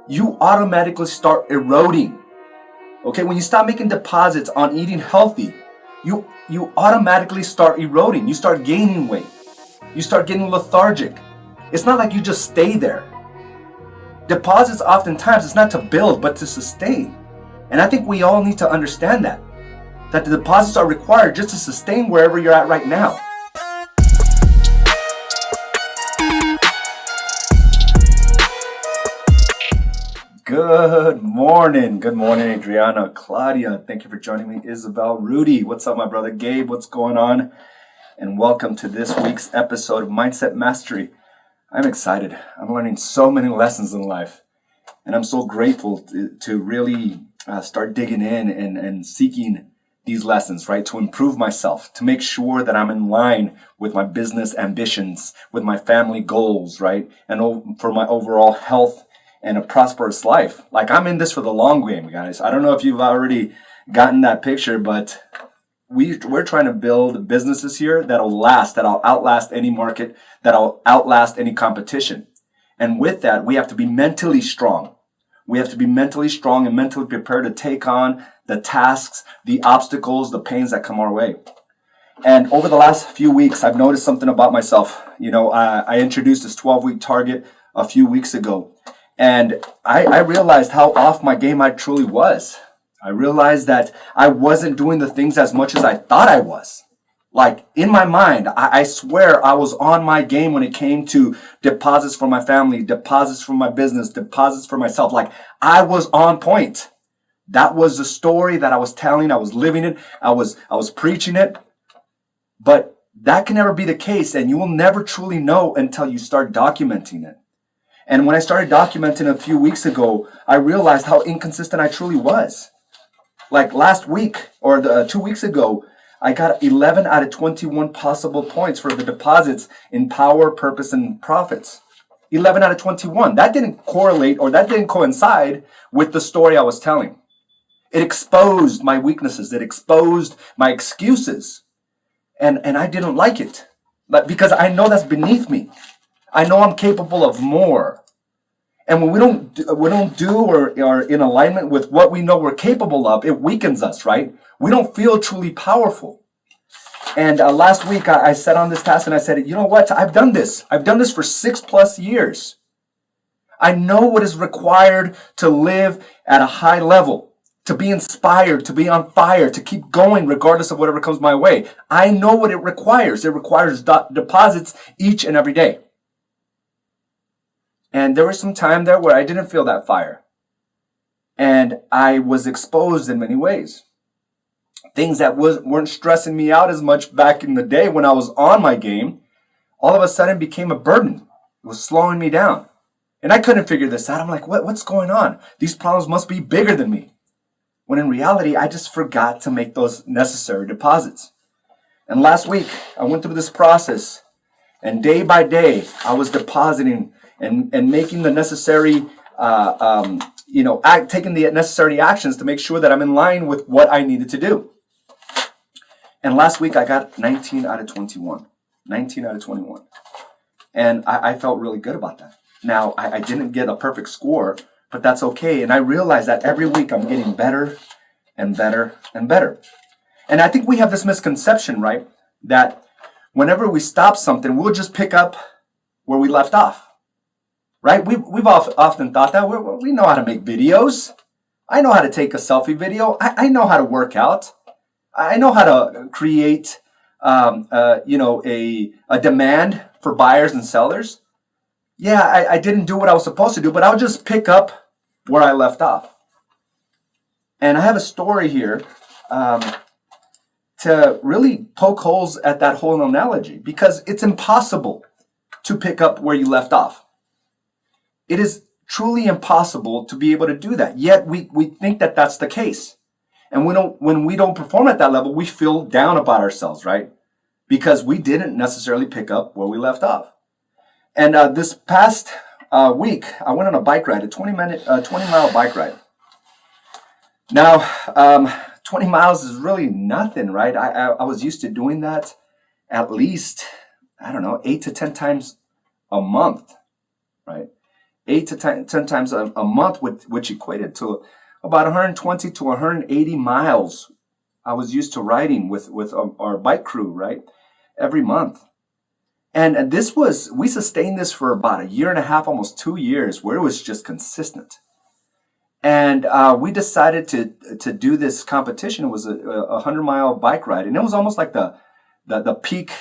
you automatically start eroding. Okay, when you stop making deposits on eating healthy, you automatically start eroding. You start gaining weight. You start getting lethargic. It's not like you just stay there. Deposits oftentimes, it's not to build, but to sustain. And I think we all need to understand that the deposits are required just to sustain wherever you're at right now. Good morning, Adriana, Claudia. Thank you for joining me. Isabel, Rudy. What's up, my brother? Gabe, what's going on? And welcome to this week's episode of Mindset Mastery. I'm excited. I'm learning so many lessons in life. And I'm so grateful to really start digging in and seeking these lessons, right? To improve myself, to make sure that I'm in line with my business ambitions, with my family goals, right? And for my overall health and a prosperous life. Like, I'm in this for the long game, guys. I don't know if you've already gotten that picture, but we're trying to build businesses here that'll outlast any market, that'll outlast any competition. And with that, we have to be mentally strong. We have to be mentally strong and mentally prepared to take on the tasks, the obstacles, the pains that come our way. And over the last few weeks, I've noticed something about myself. You know, I introduced this 12-week target a few weeks ago. And I realized how off my game I truly was. I realized that I wasn't doing the things as much as I thought I was. Like, in my mind, I swear I was on my game when it came to deposits for my family, deposits for my business, deposits for myself. Like, I was on point. That was the story that I was telling. I was living it. I was preaching it. But that can never be the case, and you will never truly know until you start documenting it. And when I started documenting a few weeks ago, I realized how inconsistent I truly was. Like last week or 2 weeks ago, I got 11 out of 21 possible points for the deposits in power, purpose, and profits. 11 out of 21. That didn't correlate, or that didn't coincide with the story I was telling. It exposed my weaknesses. It exposed my excuses. And I didn't like it. But because I know that's beneath me. I know I'm capable of more. And when we don't do or are in alignment with what we know we're capable of, it weakens us, right? We don't feel truly powerful. And last week I sat on this task and I said, you know what? I've done this. I've done this for 6+ years. I know what is required to live at a high level, to be inspired, to be on fire, to keep going regardless of whatever comes my way. I know what it requires. It requires deposits each and every day. And there was some time there where I didn't feel that fire. And I was exposed in many ways. Things that weren't stressing me out as much back in the day when I was on my game, all of a sudden became a burden. It was slowing me down. And I couldn't figure this out. I'm like, what's going on? These problems must be bigger than me. When in reality, I just forgot to make those necessary deposits. And last week, I went through this process. And day by day, I was depositing and making the necessary, taking the necessary actions to make sure that I'm in line with what I needed to do. And last week I got 19 out of 21. 19 out of 21. And I felt really good about that. Now, I didn't get a perfect score, but that's okay. And I realized that every week I'm getting better and better and better. And I think we have this misconception, right? That whenever we stop something, we'll just pick up where we left off. Right? We've often thought that. We know how to make videos. I know how to take a selfie video. I know how to work out. I know how to create, a demand for buyers and sellers. Yeah, I didn't do what I was supposed to do, but I'll just pick up where I left off. And I have a story here to really poke holes at that whole analogy, because it's impossible to pick up where you left off. It is truly impossible to be able to do that. Yet we think that that's the case. And when we don't perform at that level, we feel down about ourselves, right? Because we didn't necessarily pick up where we left off. And this past week, I went on a bike ride, a 20-mile bike ride. Now, 20 miles is really nothing, right? I was used to doing that at least, 8 to 10 times a month, right? 8 to 10 times a month, which equated to about 120 to 180 miles. I was used to riding with our bike crew, right? Every month. And we sustained this for about a year and a half, almost 2 years, where it was just consistent. And we decided to do this competition. It was a 100-mile bike ride, and it was almost like the peak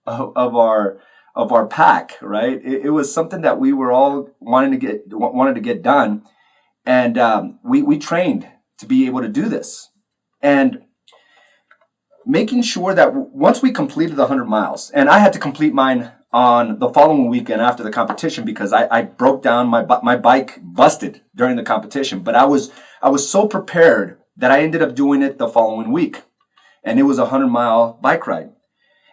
of our pack, right? It was something that we were all wanted to get done, and we trained to be able to do this, and making sure that once we completed the 100 miles, and I had to complete mine on the following weekend after the competition because I broke down, my bike busted during the competition, but I was so prepared that I ended up doing it the following week, and it was a 100-mile bike ride.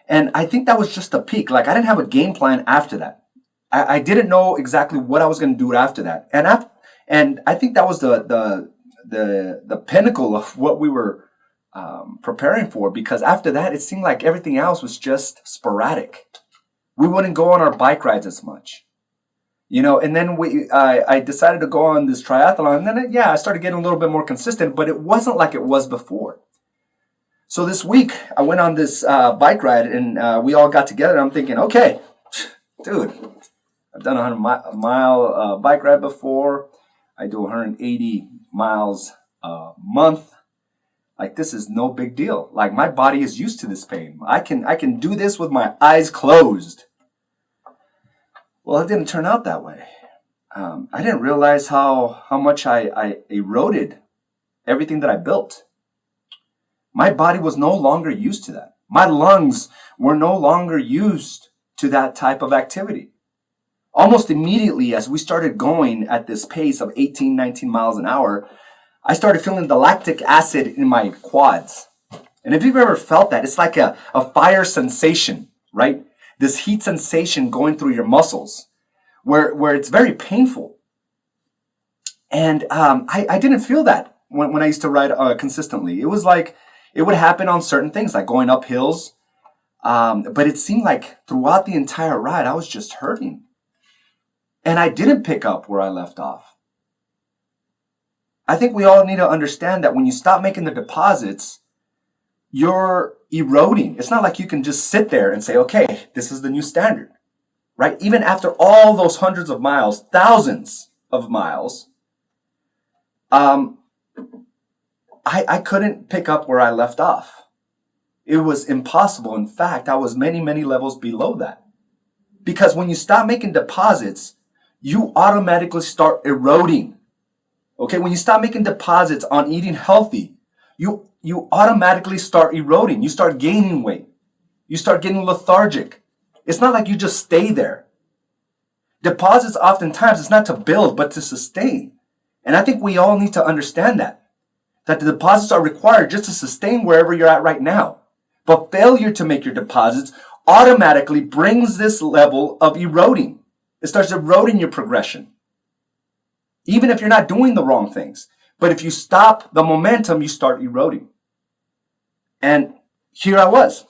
And I think that was just a peak. Like, I didn't have a game plan after that. I didn't know exactly what I was going to do after that. And I think that was the pinnacle of what we were preparing for, because after that, it seemed like everything else was just sporadic. We wouldn't go on our bike rides as much, and then I decided to go on this triathlon, and then, I started getting a little bit more consistent, but it wasn't like it was before. So this week, I went on this bike ride, and we all got together, and I'm thinking, okay, dude, I've done a 100-mile bike ride before. I do 180 miles a month. Like, this is no big deal. Like, my body is used to this pain. I can do this with my eyes closed. Well, it didn't turn out that way. I didn't realize how much I eroded everything that I built. My body was no longer used to that. My lungs were no longer used to that type of activity. Almost immediately, as we started going at this pace of 18, 19 miles an hour, I started feeling the lactic acid in my quads. And if you've ever felt that, it's like a fire sensation, right? This heat sensation going through your muscles where it's very painful. And I didn't feel that when I used to ride consistently. It was like it would happen on certain things, like going up hills. But it seemed like throughout the entire ride, I was just hurting. And I didn't pick up where I left off. I think we all need to understand that when you stop making the deposits, you're eroding. It's not like you can just sit there and say, okay, this is the new standard, right? Even after all those hundreds of miles, thousands of miles, I couldn't pick up where I left off. It was impossible. In fact, I was many, many levels below that. Because when you stop making deposits, you automatically start eroding. Okay, when you stop making deposits on eating healthy, you automatically start eroding. You start gaining weight. You start getting lethargic. It's not like you just stay there. Deposits oftentimes, it's not to build, but to sustain. And I think we all need to understand that the deposits are required just to sustain wherever you're at right now. But failure to make your deposits automatically brings this level of eroding. It starts eroding your progression. Even if you're not doing the wrong things. But if you stop the momentum, you start eroding. And here I was.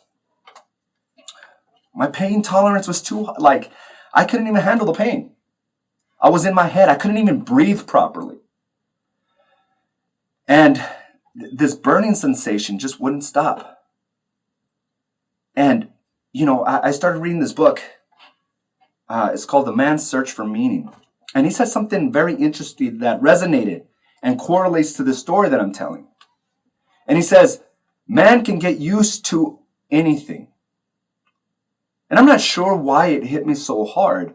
My pain tolerance was too high. Like, I couldn't even handle the pain. I was in my head. I couldn't even breathe properly. And this burning sensation just wouldn't stop. And, I started reading this book. It's called The Man's Search for Meaning. And he said something very interesting that resonated and correlates to the story that I'm telling. And he says, man can get used to anything. And I'm not sure why it hit me so hard,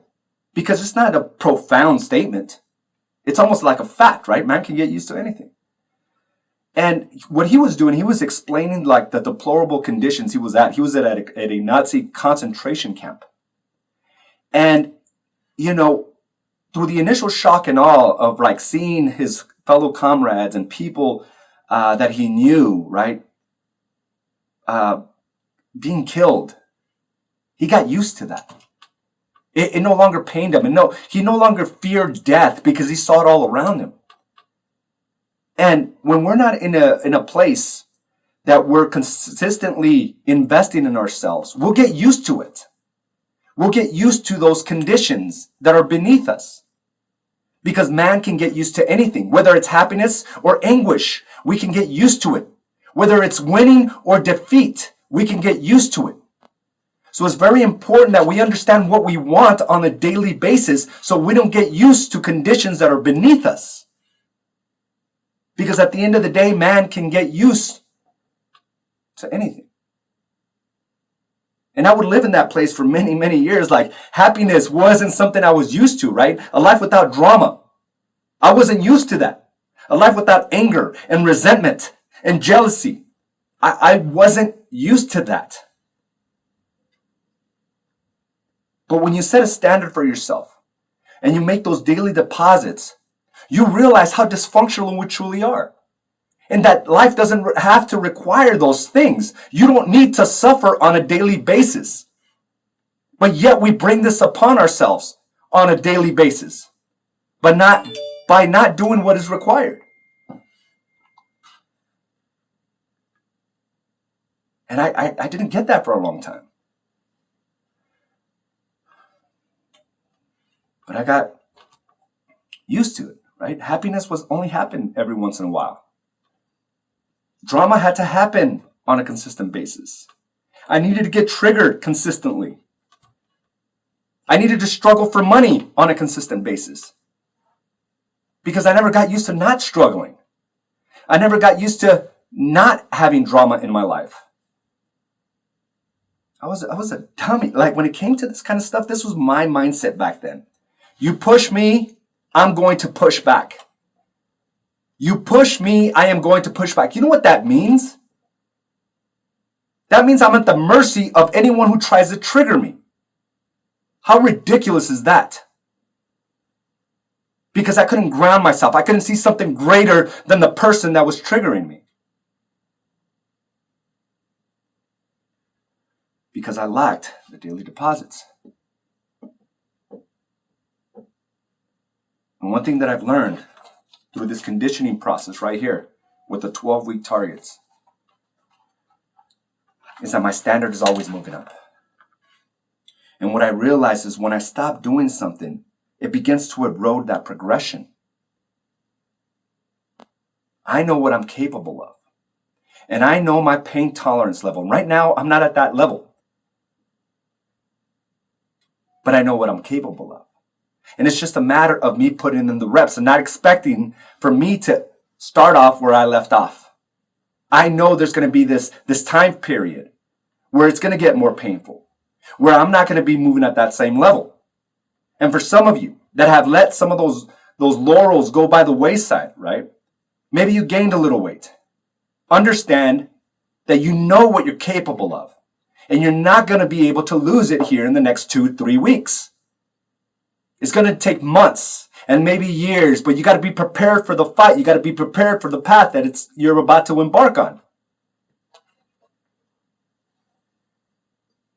because it's not a profound statement. It's almost like a fact, right? Man can get used to anything. And what he was doing, he was explaining like the deplorable conditions he was at. He was at a Nazi concentration camp. And, through the initial shock and awe of like seeing his fellow comrades and people that he knew, right, being killed, he got used to that. It no longer pained him. And he no longer feared death because he saw it all around him. And when we're not in a place that we're consistently investing in ourselves, we'll get used to it. We'll get used to those conditions that are beneath us. Because man can get used to anything, whether it's happiness or anguish. We can get used to it. Whether it's winning or defeat, we can get used to it. So it's very important that we understand what we want on a daily basis so we don't get used to conditions that are beneath us. Because at the end of the day, man can get used to anything. And I would live in that place for many, many years. Like, happiness wasn't something I was used to, right? A life without drama. I wasn't used to that. A life without anger and resentment and jealousy. I wasn't used to that. But when you set a standard for yourself and you make those daily deposits, you realize how dysfunctional we truly are. And that life doesn't have to require those things. You don't need to suffer on a daily basis. But yet we bring this upon ourselves on a daily basis. But not by not doing what is required. And I didn't get that for a long time. But I got used to it, right? Happiness was only happen every once in a while. Drama had to happen on a consistent basis. I needed to get triggered consistently. I needed to struggle for money on a consistent basis. Because I never got used to not struggling. I never got used to not having drama in my life. I was a dummy. Like, when it came to this kind of stuff, this was my mindset back then. You push me, I'm going to push back. You push me, I am going to push back. You know what that means? That means I'm at the mercy of anyone who tries to trigger me. How ridiculous is that? Because I couldn't ground myself. I couldn't see something greater than the person that was triggering me. Because I lacked the daily deposits. And one thing that I've learned through this conditioning process right here with the 12-week targets is that my standard is always moving up. And what I realize is when I stop doing something, it begins to erode that progression. I know what I'm capable of. And I know my pain tolerance level. And right now, I'm not at that level. But I know what I'm capable of. And it's just a matter of me putting in the reps and not expecting for me to start off where I left off. I know there's going to be this time period where it's going to get more painful, where I'm not going to be moving at that same level. And for some of you that have let some of those laurels go by the wayside, right? Maybe you gained a little weight. Understand that you know what you're capable of. And you're not going to be able to lose it here in the next 2-3 weeks. It's going to take months and maybe years, but you got to be prepared for the fight. You got to be prepared for the path that you're about to embark on.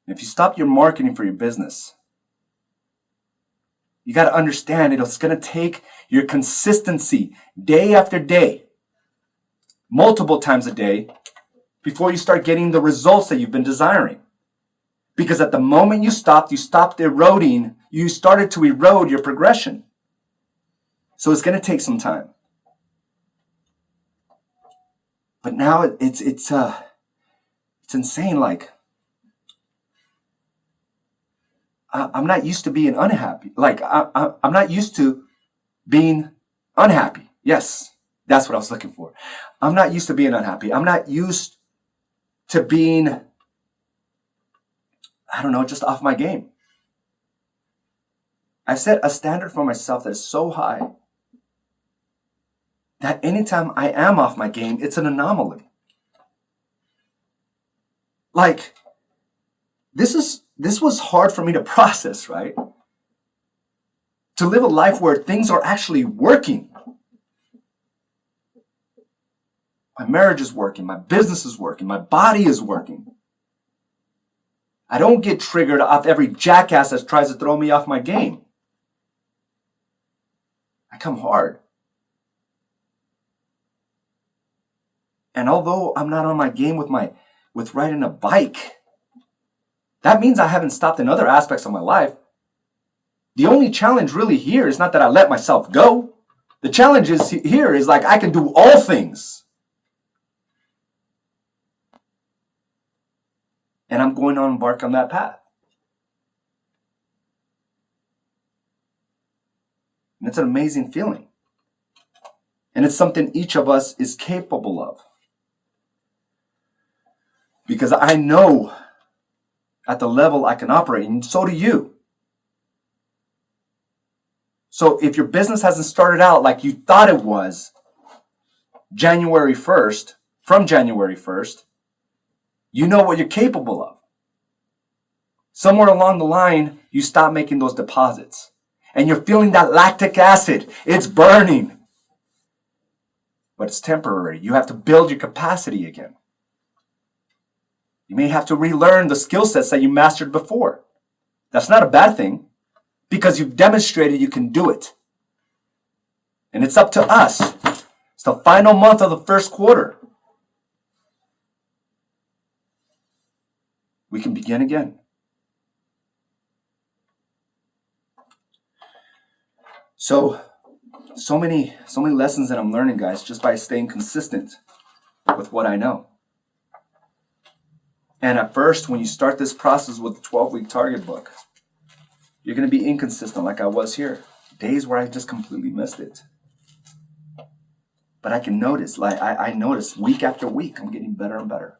And if you stop your marketing for your business, you got to understand it's going to take your consistency day after day, multiple times a day, before you start getting the results that you've been desiring. Because at the moment you stopped eroding, you started to erode your progression. So it's going to take some time. But now it's insane. Like, I'm not used to being unhappy. Like, I'm not used to being unhappy. Yes, that's what I was looking for. I'm not used to being unhappy. I'm not used to being, just off my game. I've set a standard for myself that is so high that anytime I am off my game, it's an anomaly. Like, this was hard for me to process, right? To live a life where things are actually working. My marriage is working, my business is working, my body is working. I don't get triggered off every jackass that tries to throw me off my game. I come hard. And although I'm not on my game with riding a bike, that means I haven't stopped in other aspects of my life. The only challenge really here is not that I let myself go. The challenge is here is like I can do all things. And I'm going to embark on that path. And it's an amazing feeling. And it's something each of us is capable of. Because I know at the level I can operate, and so do you. So if your business hasn't started out like you thought it was January 1st, from January 1st, you know what you're capable of. Somewhere along the line, you stop making those deposits. And you're feeling that lactic acid. It's burning. But it's temporary. You have to build your capacity again. You may have to relearn the skill sets that you mastered before. That's not a bad thing, because you've demonstrated you can do it. And it's up to us. It's the final month of the first quarter. We can begin again. So many lessons that I'm learning, guys, just by staying consistent with what I know. And at first, when you start this process with the 12-week target book, you're going to be inconsistent like I was here. Days where I just completely missed it. But I can notice, I notice week after week, I'm getting better and better.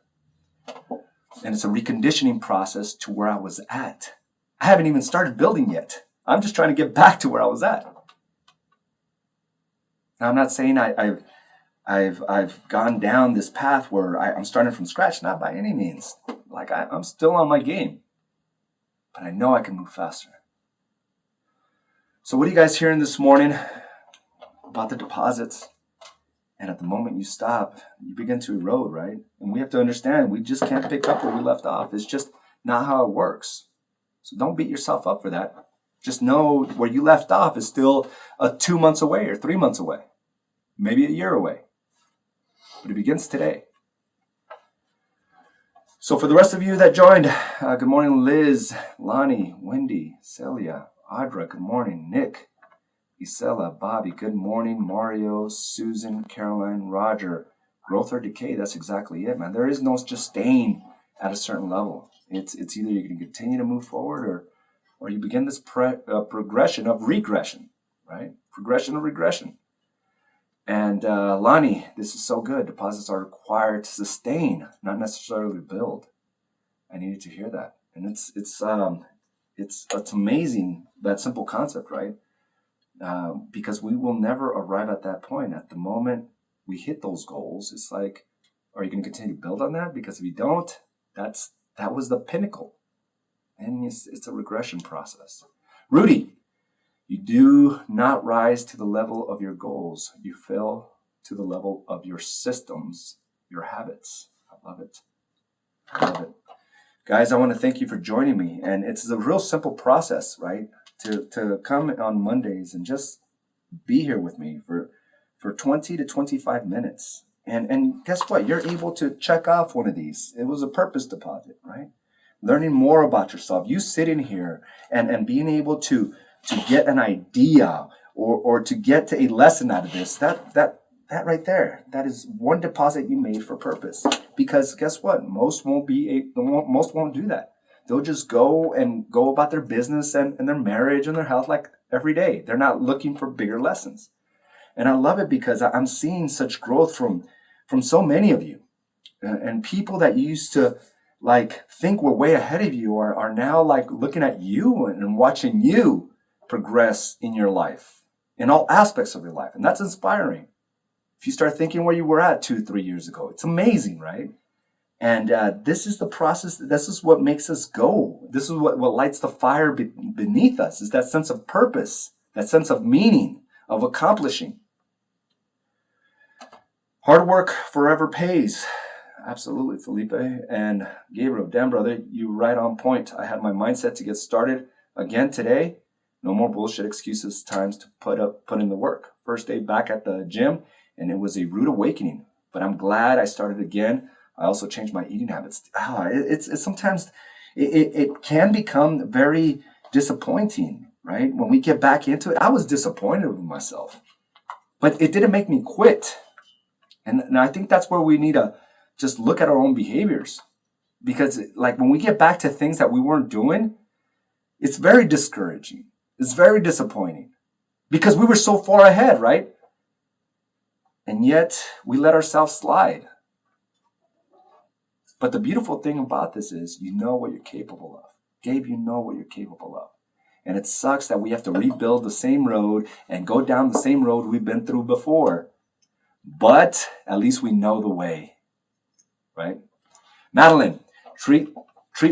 And it's a reconditioning process to where I was at. I haven't even started building yet. I'm just trying to get back to where I was at. Now, I'm not saying I've gone down this path where I'm starting from scratch, not by any means. Like I'm still on my game, but I know I can move faster. So what are you guys hearing this morning about the deposits? And at the moment you stop, you begin to erode, right? And we have to understand, we just can't pick up where we left off. It's just not how it works. So don't beat yourself up for that. Just know where you left off is still 2 months away or 3 months away, maybe a year away. But it begins today. So for the rest of you that joined, good morning, Liz, Lonnie, Wendy, Celia, Audra, good morning, Nick, Isela, Bobby, good morning, Mario, Susan, Caroline, Roger. Growth or decay, that's exactly it, man. There is no just staying at a certain level. It's either you can continue to move forward or you begin this progression of regression, right? Progression of regression. And Lonnie, this is so good. Deposits are required to sustain, not necessarily build. I needed to hear that, and it's amazing, that simple concept, right? Because we will never arrive at that point. At the moment we hit those goals, it's like, are you going to continue to build on that? Because if you don't, that was the pinnacle, and it's a regression process. Rudy, you do not rise to the level of your goals. You fell to the level of your systems, your habits. I love it. I love it. Guys, I want to thank you for joining me. And it's a real simple process, right? To come on Mondays and just be here with me for 20 to 25 minutes. And guess what? You're able to check off one of these. It was a purpose deposit, right? Learning more about yourself. You sitting here and being able to get an idea or to get to a lesson out of this, that right there, that is one deposit you made for purpose. Because guess what? Most won't do that. They'll just go about their business and their marriage and their health like every day. They're not looking for bigger lessons. And I love it because I'm seeing such growth from so many of you. And people that used to like think were way ahead of you are now like looking at you and watching you progress in your life, in all aspects of your life. And that's inspiring. If you start thinking where you were at 2-3 years ago, it's amazing, right? And this is the process. This is what makes us go. This is what lights the fire beneath us, is that sense of purpose, that sense of meaning, of accomplishing. Hard work forever pays. Absolutely, Felipe. And Gabriel, damn brother, you right on point. I had my mindset to get started again today. No more bullshit excuses, times to put in the work. First day back at the gym, and it was a rude awakening. But I'm glad I started again. I also changed my eating habits. It's sometimes it can become very disappointing right? When we get back into it, I was disappointed with myself, but it didn't make me quit. And I think that's where we need to just look at our own behaviors, because like when we get back to things that we weren't doing, it's very discouraging. It's very disappointing because we were so far ahead, right? And yet we let ourselves slide. But the beautiful thing about this is you know what you're capable of. Gabe, you know what you're capable of. And it sucks that we have to rebuild the same road and go down the same road we've been through before. But at least we know the way, right? Madeline, treat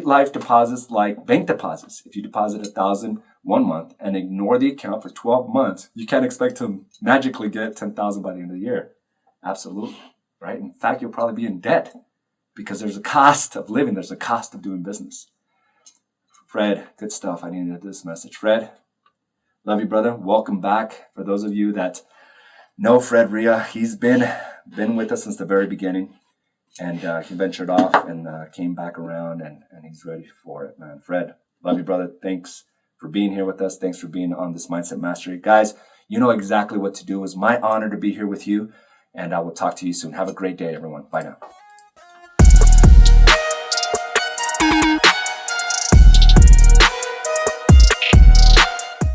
life deposits like bank deposits. If you deposit $1,000 1 month and ignore the account for 12 months, you can't expect to magically get $10,000 by the end of the year. Absolutely, right? In fact, you'll probably be in debt because there's a cost of living. There's a cost of doing business. Fred, good stuff. I needed this message. Fred, love you, brother. Welcome back. For those of you that know Fred Ria, he's been with us since the very beginning. And he ventured off and came back around, and he's ready for it, man. Fred, love you, brother. Thanks for being here with us. Thanks for being on this Mindset Mastery. Guys, you know exactly what to do. It was my honor to be here with you, and I will talk to you soon. Have a great day, everyone. Bye now.